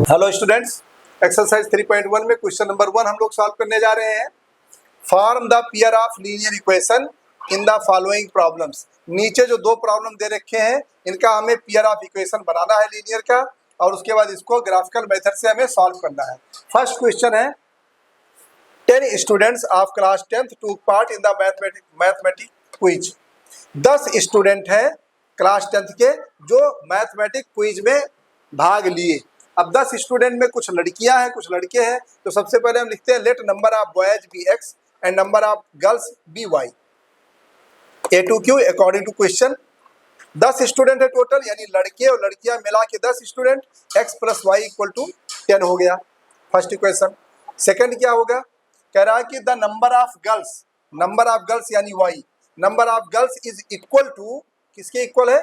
Hello students, exercise 3.1 में question number 1 हम लोग सॉल्व करने जा रहे हैं। Form the pair of linear equation in the following problems. नीचे जो दो प्रॉब्लम दे रखे हैं इनका हमें पेयर ऑफ इक्वेशन बनाना है लीनियर का, और उसके बाद इसको ग्राफिकल मेथड से हमें सॉल्व करना है। फर्स्ट क्वेश्चन है 10 स्टूडेंट्स ऑफ क्लास 10th टूक part in the mathematic quiz. 10 student हैं क्लास 10th के जो मैथमेटिक क्विज में भाग लिए। अब 10 स्टूडेंट में कुछ लड़कियां हैं कुछ लड़के हैं, तो सबसे पहले हम लिखते हैं let number of boys be x and number of girls be y. A to Q according to question 10 student है टोटल, यानी लड़के और लड़कियां मिला के 10 student, x plus y equal to 10 हो गया फर्स्ट इक्वेशन। सेकंड क्या होगा, कह रहा है कि द नंबर ऑफ गर्ल्स यानी y, number of girls is equal to, किसके इक्वल है,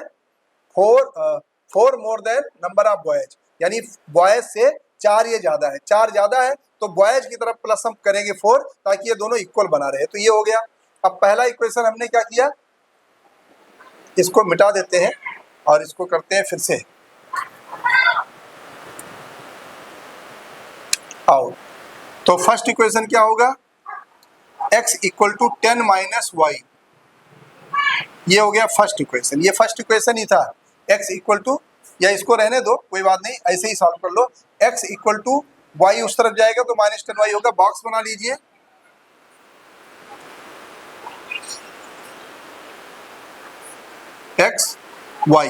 four more than number of boys, यानी बॉयज से 4 ये ज्यादा है, 4 ज्यादा है तो बॉयज की तरफ प्लस हम करेंगे 4 ताकि ये दोनों इक्वल बना रहे। तो ये हो गया। अब पहला इक्वेशन हमने क्या किया, इसको मिटा देते हैं और इसको करते हैं फिर से आओ। तो फर्स्ट इक्वेशन क्या होगा, x equal to 10 minus y, ये हो गया फर्स्ट इक्वेशन। ये फर्स्ट इक्वेशन ही था, x इक्वल टू, या इसको रहने दो कोई बात नहीं, ऐसे ही सॉल्व कर लो। x इक्वल टू वाई उस तरफ जाएगा तो माइनस 10 वाई होगा। बॉक्स बना लीजिए, x y।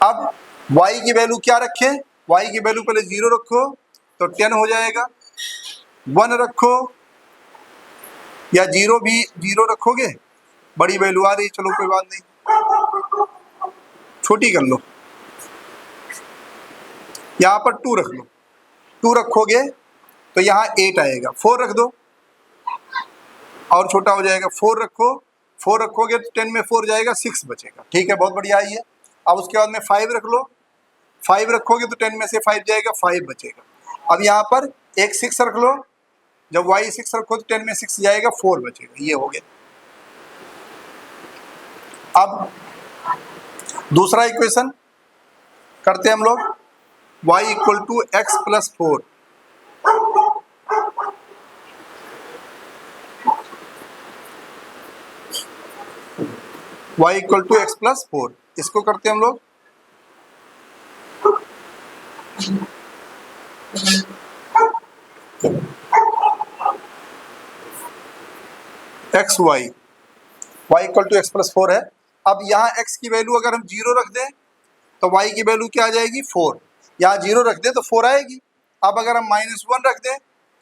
अब y की वैल्यू क्या रखें, y की वैल्यू पहले 0 रखो तो 10 हो जाएगा, 1 रखो या 0 भी 0 रखोगे, बड़ी वैल्यू आ रही, चलो कोई बात नहीं, छोटी कर लो, यहाँ पर 2 रख लो, 2 रखोगे तो यहाँ 8 आएगा, 4 रख दो और छोटा हो जाएगा, 4 रखो, 4 रखोगे तो 10 में 4 जाएगा, 6 बचेगा। ठीक है, बहुत बढ़िया आई है। अब उसके बाद में 5 रख लो, 5 रखोगे तो 10 में से 5 जाएगा, 5 बचेगा। अब यहाँ पर एक 6 रख लो, जब y 6 रखो तो 10 में 6 जाएगा, 4 बचेगा। ये हो गया। अब दूसरा इक्वेशन करते हैं हम लोग, y equal to x plus 4, y equal to x plus 4, इसको करते हैं हम लोग x y, y equal to x plus 4 है। अब यहाँ x की वैल्यू अगर हम 0 रख दें तो y की वैल्यू क्या आ जाएगी, 4। यहाँ 0 रख दें तो 4 आएगी। अब अगर हम -1 रख दें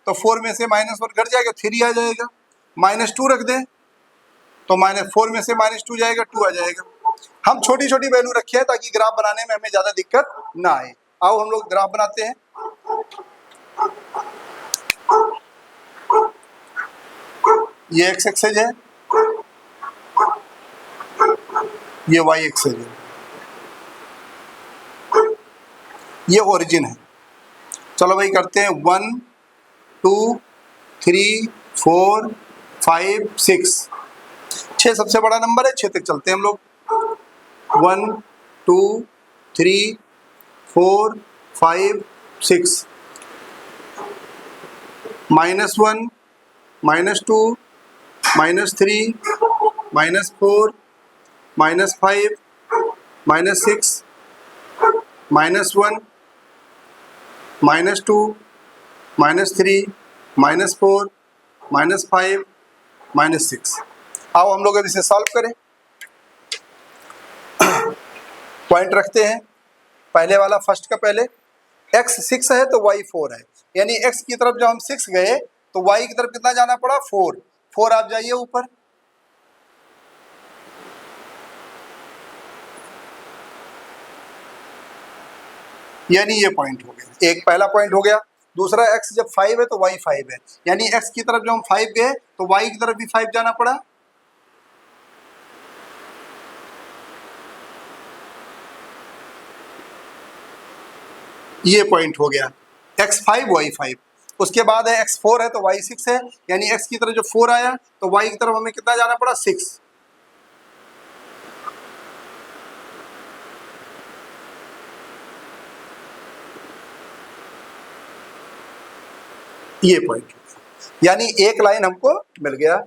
तो 4 में से -1 घट जाएगा, 3 आ जाएगा। -2 रख दें तो -4 में से -2 जाएगा, 2 आ जाएगा। हम छोटी छोटी वैल्यू रखे हैं ताकि ग्राफ बनाने में हमें ज़्यादा दिक्कत ना आए। आओ हम लोग ग्राफ बनाते हैं। ये x एक्सेज है, ये y एक्सेज है, ये ओरिजिन है। चलो भाई करते हैं 1 2 3 4 5 6, 6 सबसे बड़ा नंबर है, 6 तक चलते हैं हम लोग। 1 2 3 4 5 6, -1 -2 -3 -4 -5 -6 -1 -2 -3 -4 -5 -6। आओ हम लोग अब इसे सॉल्व करें। पॉइंट रखते हैं, पहले वाला फर्स्ट का पहले, x 6 है तो y 4 है, यानी x की तरफ जब हम 6 गए तो y की तरफ कितना जाना पड़ा, 4। 4 आप जाइए ऊपर, यानी ये पॉइंट हो गया, एक पहला पॉइंट हो गया। दूसरा x जब 5 है तो y 5 है, यानी x की तरफ जब हम 5 गए तो y की तरफ भी 5 जाना पड़ा। ये पॉइंट हो गया, x 5 y 5। उसके बाद है x 4 है तो y 6 है, यानी x की तरफ जो 4 आया तो y की तरफ हमें कितना जाना पड़ा, 6। ये पॉइंट, यानी एक लाइन हमको मिल गया।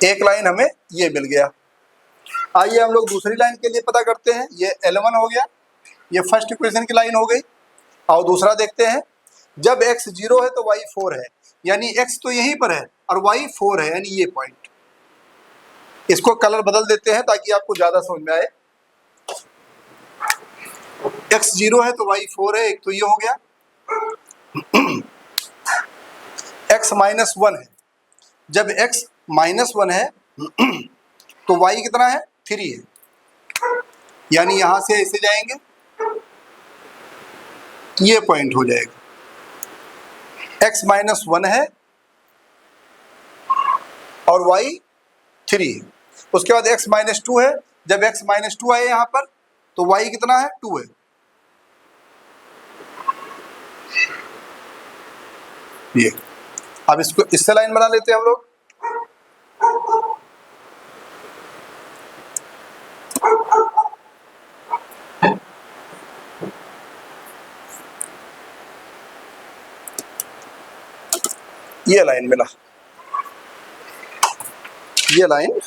एक लाइन हमें ये मिल गया। आइए हम लोग दूसरी लाइन के लिए पता करते हैं। ये L1 हो गया, ये फर्स्ट इक्वेशन की लाइन हो गई। और दूसरा देखते हैं, जब x 0 है तो y 4 है, यानी x तो यहीं पर है और y 4 है, यानी ये पॉइंट। इसको कलर बदल देते हैं ताकि आपको ज्यादा समझ में आए। x 0 है तो y 4 है, एक तो ये हो गया। x -1 है, जब x -1 है तो y कितना है, 3 है, यानी यहां से ऐसे जाएंगे, ये पॉइंट हो जाएगा। x -1 है और y 3 है। उसके बाद x -2 है, जब x -2 आए यहाँ पर तो y कितना है, 2 है। ये अब इसको इससे लाइन बना लेते हैं हम लोग। ये लाइन मिला, ये लाइन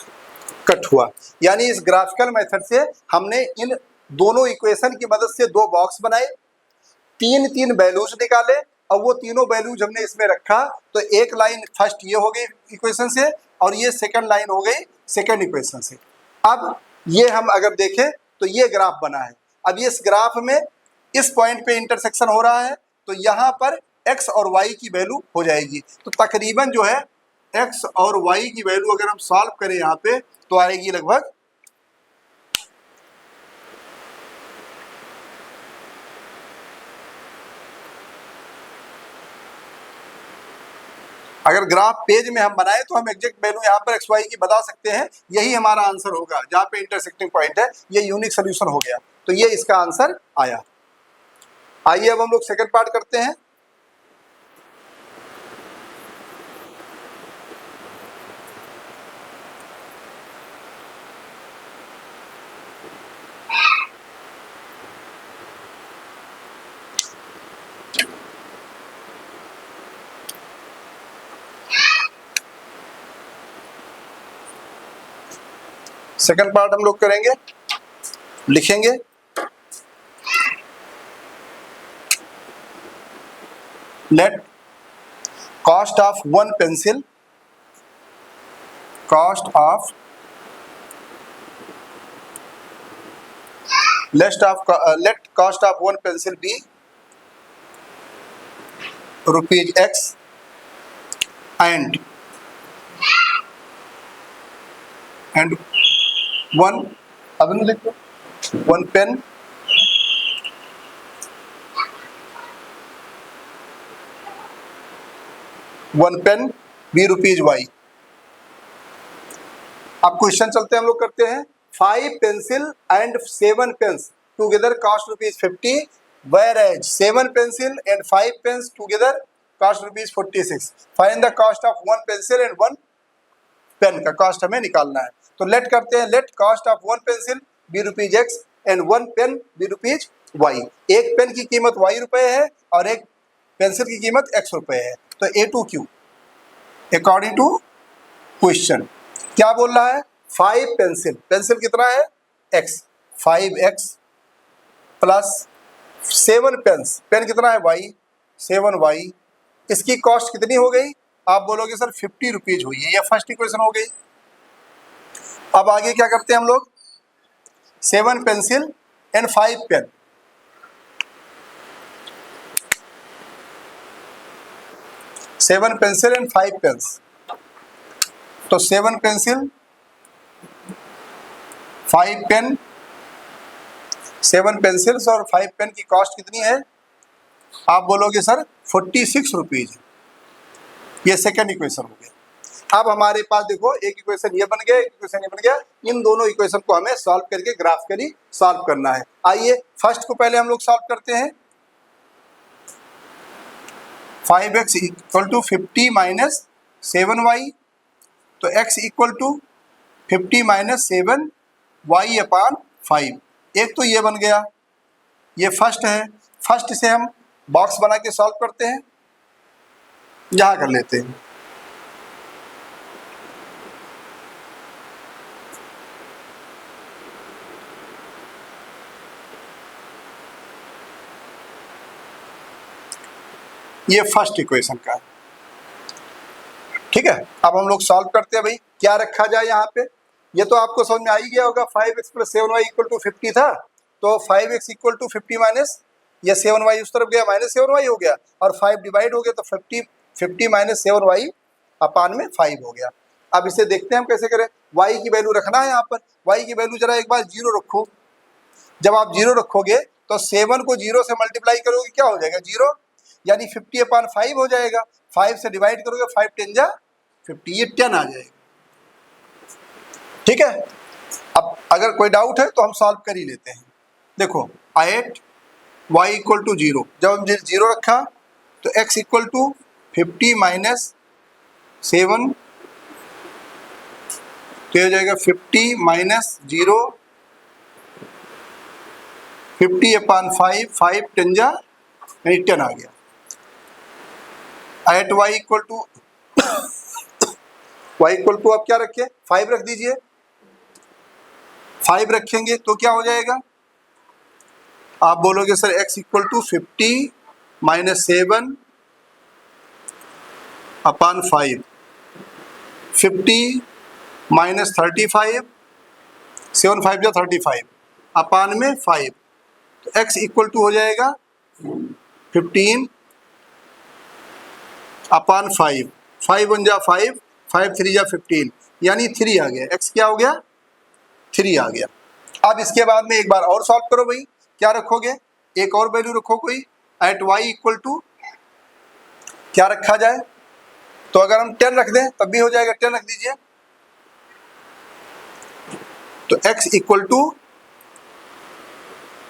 कट हुआ, यानी इस ग्राफिकल मेथड से हमने इन दोनों इक्वेशन की मदद से दो बॉक्स बनाए, तीन तीन वैल्यूज निकाले और वो तीनों वैल्यूज हमने इसमें रखा। तो एक लाइन फर्स्ट ये हो गई इक्वेशन से और ये सेकंड लाइन हो गई सेकंड इक्वेशन से। अब ये हम अगर देखें तो ये ग्राफ बना है। अब इस ग्राफ में इस पॉइंट पे इंटरसेक्शन हो रहा है, तो यहाँ पर x और y की वैल्यू हो जाएगी। तो तकरीबन जो है x और y की वैल्यू अगर हम सॉल्व करें यहाँ पे तो आएगी लगभग अगर ग्राफ पेज में हम बनाए तो हम एग्जैक्ट वैल्यू यहाँ पर एक्स वाई की बता सकते हैं। यही हमारा आंसर होगा, जहाँ पे इंटरसेक्टिंग पॉइंट है। ये यूनिक सोल्यूशन हो गया, तो ये इसका आंसर आया। आइए अब हम लोग सेकंड पार्ट करते हैं। सेकंड पार्ट हम लोग करेंगे, लिखेंगे let cost of one pencil, cost of let cost of one pencil be ₹X and one, अब नहीं लिखो, वन पेन बी ₹Y। अब क्वेश्चन चलते हैं, हम लोग करते हैं। 5 pencil and 7 pens together cost ₹50, whereas 7 pencil and 5 pens together cost ₹46। Find the cost of one pencil and one pen का कॉस्ट हमें निकालना है। तो लेट करते हैं, late cost of one pencil be ₹X and one pen be ₹Y। एक pen की कीमत Y रुपए है और एक पेंसिल की कीमत X रुपए है। तो A to Q according to question क्या बोल रहा है, 5 पेंसिल, पेंसिल कितना है X, 5X plus 7 pens, pen कितना है Y, 7Y। इसकी कॉस्ट कितनी हो गई, आप बोलोगे सर ₹50 हुई है। ये फर्स्ट इक्वेशन हो गई। अब आगे क्या करते हैं हम लोग, 7 pencil and 5 pen, seven pencil and 5 pens. तो 7 पेंसिल 5 पेन, 7 पेंसिल्स और 5 पेन की कॉस्ट कितनी है, आप बोलोगे सर ₹46। ये सेकंड इक्वेशन हो गया। अब हमारे पास देखो एक इक्वेशन ये बन गया, एक इक्वेशन ये बन गया। इन दोनों इक्वेशन को हमें सॉल्व करके ग्राफिकली सॉल्व करना है। आइए फर्स्ट को पहले हम लोग सॉल्व करते हैं। 5x = 50 - 7y तो x equal to 50 minus 7 y upon 5। एक तो ये बन गया, ये फर्स्ट है। फर्स्ट से हम बॉक्स बना के सॉल्व करते हैं, यहाँ कर लेते हैं। ये फर्स्ट इक्वेशन का है, ठीक है। अब हम लोग सॉल्व करते हैं भाई, क्या रखा जाए यहाँ पे। ये तो आपको समझ में आ ही गया होगा, 5x plus 7y equal to 50 था, तो 5x इक्वल टू 50 माइनस ये 7y उस तरफ गया, माइनस 7y हो गया, और 5 डिवाइड हो गया, तो 50 माइनस 7y अपान में 5 हो गया। अब इसे देखते हैं हम कैसे करें। y की वैल्यू रखना है यहाँ पर, y की वैल्यू जरा एक बार 0 रखो। जब आप 0 रखोगे तो 7 को 0 से मल्टीप्लाई करोगे, क्या हो जाएगा 0, यानी 50 अपान 5 हो जाएगा। 5 से डिवाइड करोगे, 5 10 जा 50, ये 10 आ जाएगा, ठीक है। अब अगर कोई डाउट है तो हम सॉल्व कर ही लेते हैं। देखो 8 y इक्वल टू 0, जब हम 0 रखा तो x इक्वल टू 50 माइनस 7, तो ये हो जाएगा 50 माइनस 0, 50 अपान 5, 5 10 जा यानी 10 आ गया। एट y इक्वल टू आप क्या रखें, 5 रख दीजिए। 5 रखेंगे तो क्या हो जाएगा, आप बोलोगे sir x equal to 50 minus 7 upon 5, 50 minus 35, 7 5 जा 35 अपान में 5, तो x इक्वल टू हो जाएगा 15 अपान 5, 5 1 जा 5, 5 3 जा 15, यानी 3 आ गया। x क्या हो गया, 3 आ गया। अब इसके बाद में एक बार और सॉल्व करो भाई, क्या रखोगे, एक और वैल्यू रखो कोई। एट y इक्वल टू क्या रखा जाए, तो अगर हम 10 रख दें तब भी हो जाएगा, 10 रख दीजिए। तो x equal to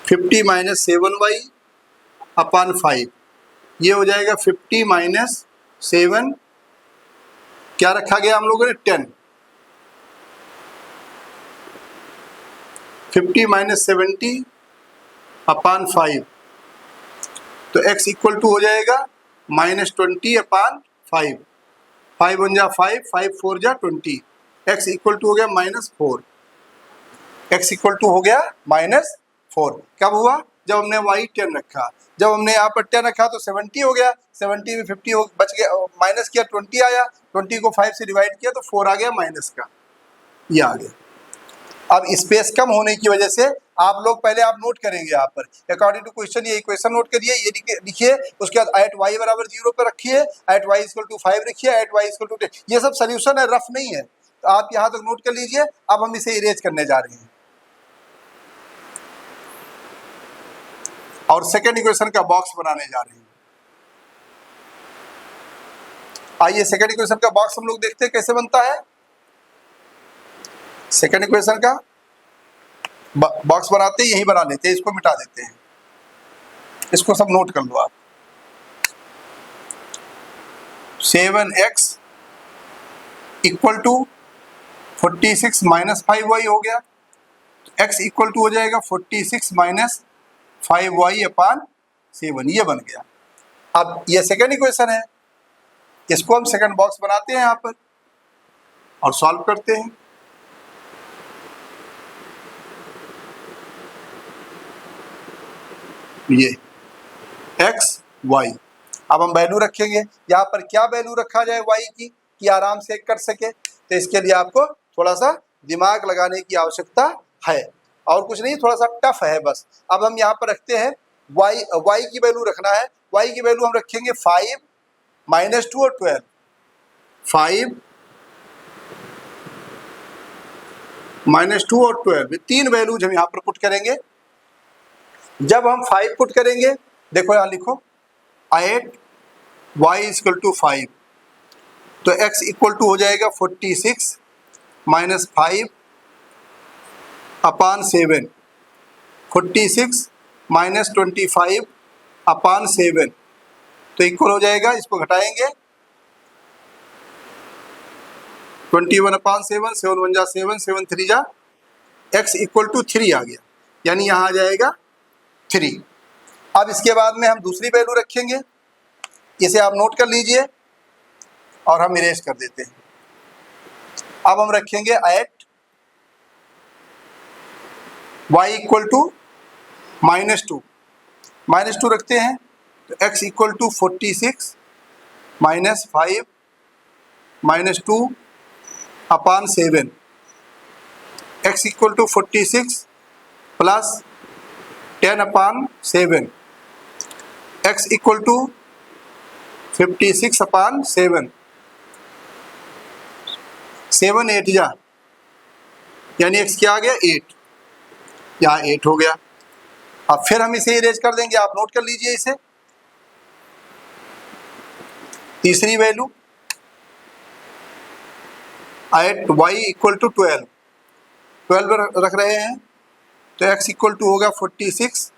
50 minus 7y upon 5, ये हो जाएगा 50 माइनस 7, क्या रखा गया हम लोगों ने 10, 50 माइनस 70 अपान 5, तो x इक्वल टू हो जाएगा माइनस 20 अपान 5, 5 1 जा 5, 5 4 जा 20, x इक्वल टू हो गया माइनस 4, x इक्वल टू हो गया माइनस 4। कब हुआ, जब हमने y 10 रखा। जब हमने यहाँ पर 10 रखा तो 70 हो गया, 70 में 50 हो बच गया, माइनस किया 20 आया, 20 को 5 से डिवाइड किया तो 4 आ गया माइनस का, ये आ गया। अब स्पेस कम होने की वजह से आप लोग पहले आप नोट करेंगे यहाँ पर अकॉर्डिंग टू क्वेश्चन, ये इक्वेशन नोट करिए, ये लिखिए, उसके बाद एट y बराबर 0 पर रखिए, एट y इक्वल टू 5 रखिए, एट y इक्वल टू 10, ये सब सोल्यूशन है, रफ नहीं है, तो आप यहाँ तक नोट कर लीजिए। अब हम इसे इरेज करने जा रहे हैं और सेकेंड इक्वेशन का बॉक्स बनाने जा रहे हैं। आइए सेकेंड इक्वेशन का बॉक्स हम लोग देखते हैं कैसे बनता है। सेकेंड इक्वेशन का बॉक्स बनाते हैं, यही बना लेते हैं, इसको मिटा देते हैं, इसको सब नोट कर लो आप। 7x equal to 46 minus 5y हो गया, x इक्वल टू हो जाएगा 46 माइनस 5y अपान 7, ये बन गया। अब ये सेकेंड इक्वेशन है, इसको हम सेकेंड बॉक्स बनाते हैं यहाँ पर और सॉल्व करते हैं। ये x y, अब हम वैल्यू रखेंगे यहाँ पर, क्या वैल्यू रखा जाए y की कि आराम से कर सके, तो इसके लिए आपको थोड़ा सा दिमाग लगाने की आवश्यकता है, और कुछ नहीं, थोड़ा सा टफ है बस। अब हम यहाँ पर रखते हैं y की वैल्यू रखना है, y की वैल्यू हम रखेंगे 5 माइनस 2 और 12, 5 माइनस 2 और 12, तीन वैल्यूज हम यहाँ पर पुट करेंगे। जब हम 5 पुट करेंगे, देखो यहाँ लिखो 8 y इक्वल टू 5, तो x इक्वल टू हो जाएगा 46 माइनस 5 अपान 7, 46 माइनस 25 अपान 7, तो इक्वल हो जाएगा, इसको घटाएंगे 21/7, 7 1 जा 7, 7 3 जा x इक्वल टू 3 आ गया, यानी यहाँ आ जाएगा 3। अब इसके बाद में हम दूसरी वैल्यू रखेंगे, इसे आप नोट कर लीजिए और हम इरेज कर देते हैं। अब हम रखेंगे एट y इक्वल टू -2, -2 रखते हैं तो x equal to 46 -5 -2/7, x equal to 46 plus 10/7, x equal to 56/7, 7 8 जा, यानी x क्या आ गया 8, यहाँ 8 हो गया। अब फिर हम इसे इरेज कर देंगे, आप नोट कर लीजिए इसे। तीसरी value at y equal to 12 रख रहे हैं तो x इक्वल टू होगा 46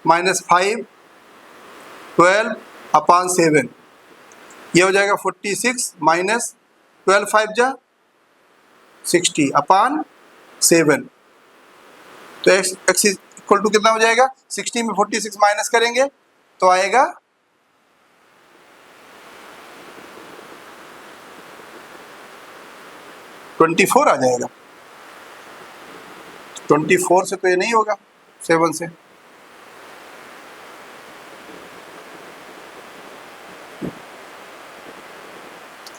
-5 12/7, ये हो जाएगा 46 -12 5 जा 60/7, तो x इक्वल टू कितना हो जाएगा, 60 में 46 माइनस करेंगे तो आएगा 24 आ जाएगा। 24 से तो ये नहीं होगा, 7 से।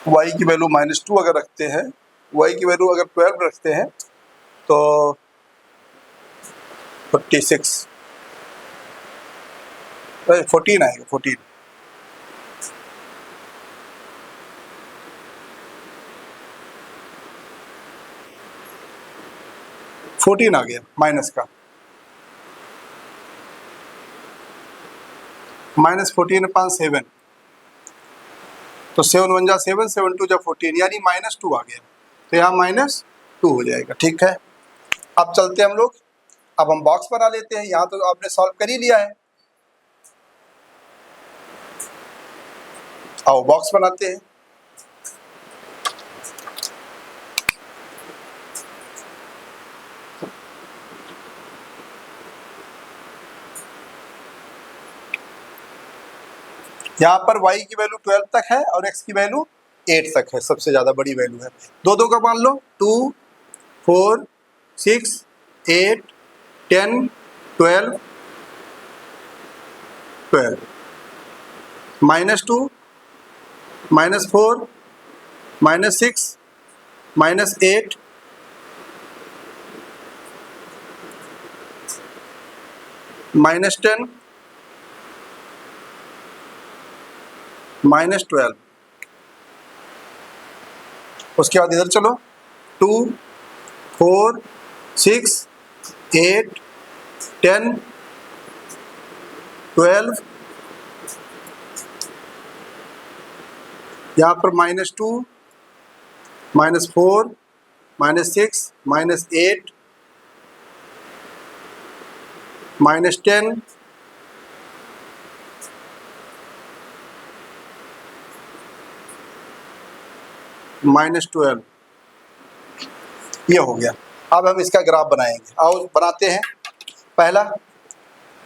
y की वैल्यू -2 अगर रखते हैं, y की वैल्यू अगर 12 रखते हैं तो 46 14 आएगा, 14। आ गया माइनस का, -14/7, तो 7 1 जा 7, 7 2 जा 14, यानी -2 आ गया, तो यहाँ -2 हो जाएगा। ठीक है, अब चलते हैं हम लोग, अब हम बॉक्स बना लेते हैं। यहाँ तो आपने सॉल्व कर ही लिया है, आओ बॉक्स बनाते हैं। यहाँ पर y की वैल्यू 12 तक है और x की वैल्यू 8 तक है, सबसे ज़्यादा बड़ी वैल्यू है। दो का मान लो, 2 4 6 8 10 12 -2 -4 -6 -8 -10 -12। उसके बाद इधर चलो, 2 4 6 8 10 12, यहाँ पर -2 -4 -6 -8 -10 -12, ये हो गया। अब हम इसका ग्राफ बनाएंगे, आओ बनाते हैं। पहला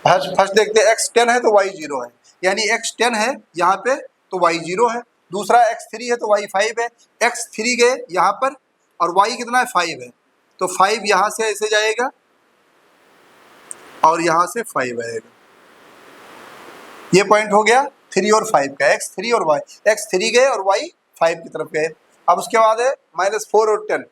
फर्स्ट देखते हैं, x 10 है तो y 0 है, यानी x 10 है यहाँ पे तो y 0 है। दूसरा x 3 है तो y 5 है, x 3 गए यहाँ पर और y कितना है 5 है, तो 5 यहाँ से ऐसे जाएगा और यहाँ से 5 आएगा। ये पॉइंट हो गया 3 और 5 का, x 3 और y, x 3 गए और y 5 की तरफ गए। अब उसके बाद है -4 और 10,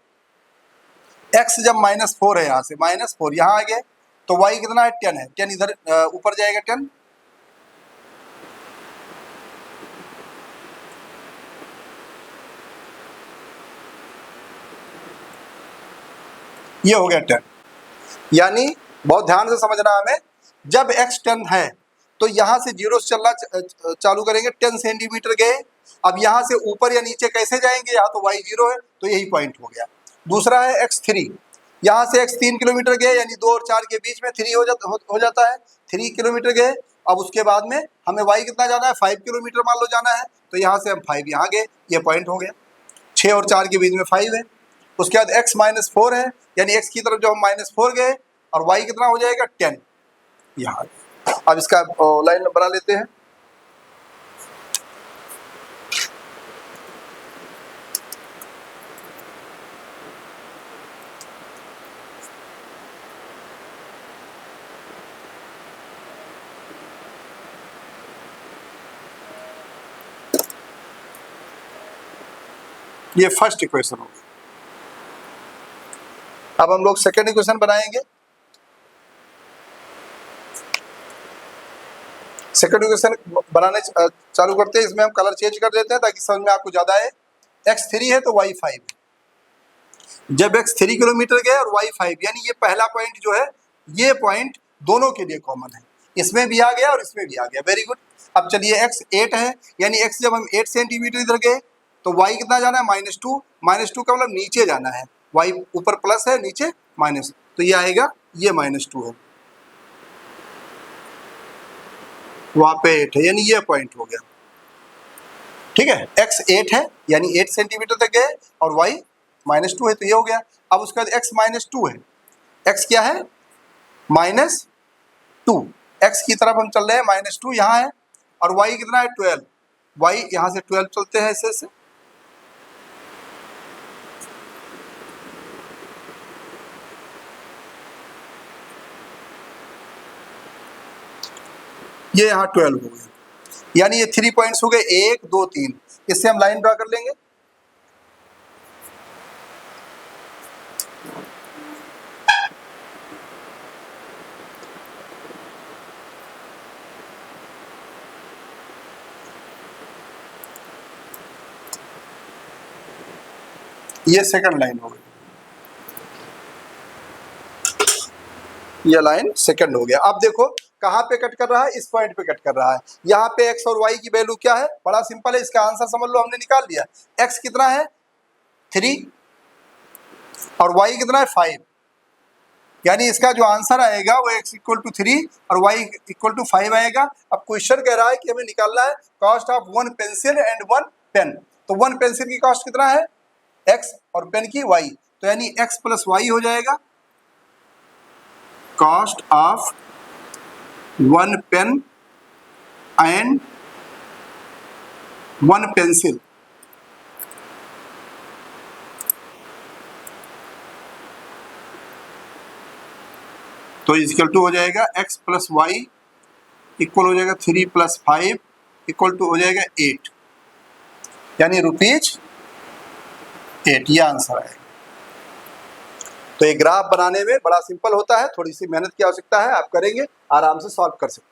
x जब -4 है यहाँ से, -4 यहाँ आ गए तो y कितना है 10 है, 10 इधर ऊपर जाएगा 10, ये हो गया 10। यानी बहुत ध्यान से समझना हमें, जब x 10 है तो यहाँ से 0 से चलना चालू करेंगे, 10 सेंटीमीटर गए। अब यहाँ से ऊपर या नीचे कैसे जाएंगे, यहाँ तो y 0 है तो यही पॉइंट हो गया। दूसरा है x 3, यहाँ से x 3 किलोमीटर गए, यानी 2 और 4 के बीच में 3 हो जाता है, 3 किलोमीटर गए। अब उसके बाद में हमें y कितना जाना है, 5 किलोमीटर मान लो जाना है, तो यहाँ से हम 5 यहाँ गए, ये पॉइंट हो गया। 6 और 4 के बीच में 5 है। उसके बाद x -4 है, यानी x की तरफ जब हम -4 गए और y कितना हो जाएगा 10 यहाँ। अब इसका लाइन बना लेते हैं। ये फर्स्ट इक्वेशन होगी। अब हम लोग सेकेंड इक्वेशन बनाएंगे। सेकेंड इक्वेशन बनाने चालू करते हैं। इसमें हम कलर चेंज कर देते हैं ताकि समझ में आपको ज्यादा आए। x3 है तो y 5 है। जब x 3 किलोमीटर गए और y 5, यानी ये पहला पॉइंट जो है, ये पॉइंट दोनों के लिए कॉमन है, इसमें भी आ गया और इसमें भी आ गया। Very good. अब चलिए x 8 है, यानी x जब हम 8 सेंटीमीटर इधर गए तो y कितना जाना है -2। -2 का मतलब नीचे जाना है, y ऊपर प्लस है नीचे माइनस, तो ये आएगा ये -2 है, वहां पे 8 है, यानी ये पॉइंट हो गया। ठीक है, x 8 है यानी 8 सेंटीमीटर तक गए और y -2 है, तो ये हो गया। अब उसके बाद x -2 है, x क्या है -2, x की तरफ हम चल रहे हैं, -2 यहाँ है और y कितना है 12, y यहाँ से 12 चलते हैं ऐसे से, ये यहाँ 12 हो गया, यानी ये 3 पॉइंट्स हो गए, 1 2 3। इससे हम लाइन ड्रा कर लेंगे। ये सेकंड लाइन हो गई, ये लाइन सेकंड हो गया। अब देखो कहाँ पे कट कर रहा है, इस पॉइंट पे कट कर रहा है। यहाँ पे x और y की वैल्यू क्या है, बड़ा सिंपल है, इसका आंसर समझ लो, हमने निकाल लिया। x कितना है 3 और y कितना है 5, यानी इसका जो आंसर आएगा वो x = 3 और y = 5 आएगा। अब क्वेश्चन कह रहा है कि हमें निकालना है cost of 1 pencil and 1 pen. तो 1 पेंसिल की कॉस्ट कितना है x और पेन की y, तो यानी x + y हो जाएगा cost of 1 pen and 1 pencil. तो इक्वल टू हो जाएगा x + y इक्वल हो जाएगा 3 + 5 इक्वल टू हो जाएगा 8, यानी ₹8, ये आंसर है। तो ये ग्राफ बनाने में बड़ा सिंपल होता है, थोड़ी सी मेहनत की आवश्यकता है, आप करेंगे आराम से सॉल्व कर सकते हैं।